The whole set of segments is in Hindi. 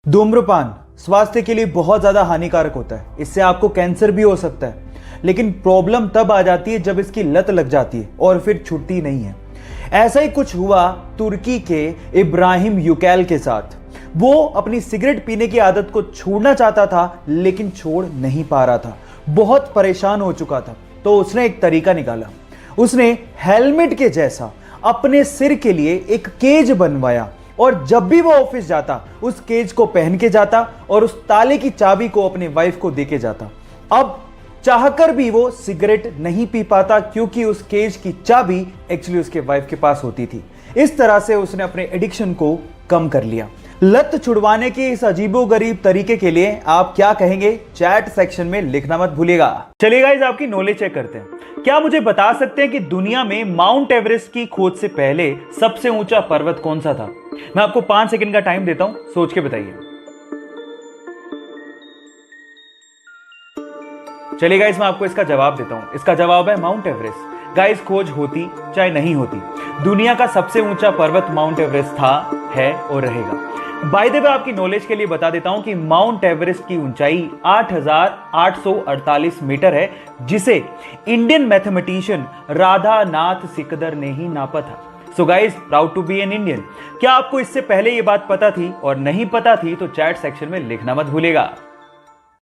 धूम्रपान स्वास्थ्य के लिए बहुत ज्यादा हानिकारक होता है। इससे आपको कैंसर भी हो सकता है, लेकिन प्रॉब्लम तब आ जाती है जब इसकी लत लग जाती है और फिर छूटती नहीं है। ऐसा ही कुछ हुआ तुर्की के इब्राहिम यूकैल के साथ। वो अपनी सिगरेट पीने की आदत को छोड़ना चाहता था, लेकिन छोड़ नहीं पा रहा था। बहुत परेशान हो चुका था, तो उसने एक तरीका निकाला। उसने हेलमेट के जैसा अपने सिर के लिए एक केज बनवाया और जब भी वो ऑफिस जाता उस केज को पहन के जाता और उस ताले की चाबी को अपने वाइफ को देके जाता। अब चाहकर भी वो सिगरेट नहीं पी पाता, क्योंकि उस केज की चाबी एक्चुअली उसके वाइफ के पास होती थी। इस तरह से उसने अपने एडिक्शन को कम कर लिया। लत छुड़वाने के इस अजीबोगरीब तरीके के लिए आप क्या कहेंगे, चैट सेक्शन में लिखना मत भूलिएगा। चलिए गाइस, आपकी नॉलेज चेक करते हैं। क्या मुझे बता सकते हैं कि दुनिया में माउंट एवरेस्ट की खोज से पहले सबसे ऊंचा पर्वत कौन सा था? मैं आपको 5 सेकंड का टाइम देता हूं, सोच के बताइए। चलिए गाइस, मैं आपको इसका जवाब देता हूं। इसका जवाब है माउंट एवरेस्ट। गाइस, खोज होती चाहे नहीं होती, दुनिया का सबसे ऊंचा पर्वत माउंट एवरेस्ट था, है और रहेगा। बाय द वे, आपकी नॉलेज के लिए बता देता हूं कि माउंट एवरेस्ट की ऊंचाई 8,848 मीटर है, जिसे इंडियन मैथमेटिशियन राधानाथ सिकदर ने ही नापा था। So guys, proud to be an Indian. क्या आपको इससे पहले ये बात पता थी? और नहीं पता थी तो चैट सेक्शन में लिखना मत भूलिएगा।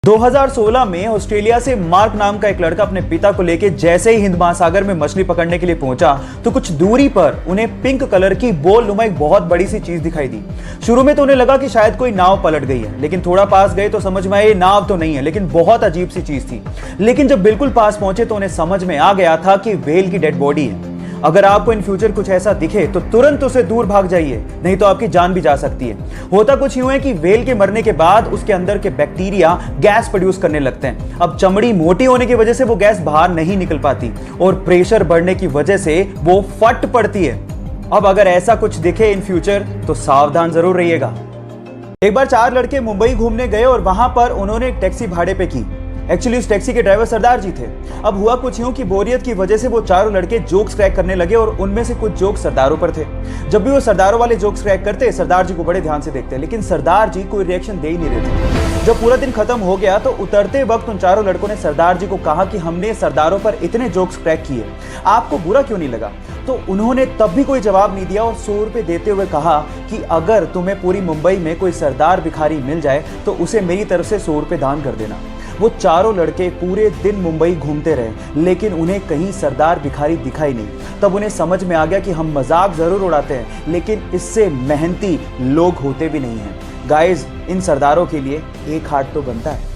2016 में ऑस्ट्रेलिया से मार्क नाम का एक लड़का अपने पिता को लेकर जैसे ही हिंद महासागर में मछली पकड़ने के लिए पहुंचा, तो कुछ दूरी पर उन्हें पिंक कलर की बोल नुमा एक बहुत बड़ी सी चीज दिखाई दी। शुरू में तो उन्हें लगा कि शायद कोई नाव पलट गई है, लेकिन थोड़ा पास गए तो समझ में आया ये नाव तो नहीं है, लेकिन बहुत अजीब सी चीज थी। लेकिन जब बिल्कुल पास पहुंचे तो उन्हें समझ में आ गया था कि व्हेल की डेड बॉडी है। अगर आपको इन फ्यूचर कुछ ऐसा दिखे तो तुरंत उसे दूर भाग जाइए, नहीं तो आपकी जान भी जा सकती है। होता कुछ यूं है कि व्हेल के मरने के बाद उसके अंदर के बैक्टीरिया गैस प्रोड्यूस करने लगते हैं। अब चमड़ी मोटी होने की वजह से वो गैस बाहर नहीं निकल पाती और प्रेशर बढ़ने की वजह से वो फट पड़ती है। अब अगर ऐसा कुछ दिखे इन फ्यूचर तो सावधान जरूर रहिएगा। एक बार 4 लड़के मुंबई घूमने गए और वहां पर उन्होंने एक टैक्सी भाड़े पे की। एक्चुअली उस टैक्सी के ड्राइवर सरदार जी थे। अब हुआ कुछ यूं कि बोरियत की वजह से वो चारों लड़के जोक्स क्रैक करने लगे और उनमें से कुछ जोक्स सरदारों पर थे। जब भी वो सरदारों वाले जोक्स क्रैक करते, सरदार जी को बड़े ध्यान से देखते, लेकिन सरदार जी कोई रिएक्शन दे ही नहीं रहे थे। जब पूरा दिन खत्म हो गया तो उतरते वक्त उन चारों लड़कों ने सरदार जी को कहा कि हमने सरदारों पर इतने जोक्स क्रैक किए, आपको बुरा क्यों नहीं लगा? तो उन्होंने तब भी कोई जवाब नहीं दिया और 100 रुपए देते हुए कहा कि अगर तुम्हें पूरी मुंबई में कोई सरदार भिखारी मिल जाए तो उसे मेरी तरफ से 100 रुपए दान कर देना। वो चारों लड़के पूरे दिन मुंबई घूमते रहे, लेकिन उन्हें कहीं सरदार भिखारी दिखाई नहीं। तब उन्हें समझ में आ गया कि हम मजाक जरूर उड़ाते हैं, लेकिन इससे मेहनती लोग होते भी नहीं हैं। गाइस, इन सरदारों के लिए एक हार्ट तो बनता है।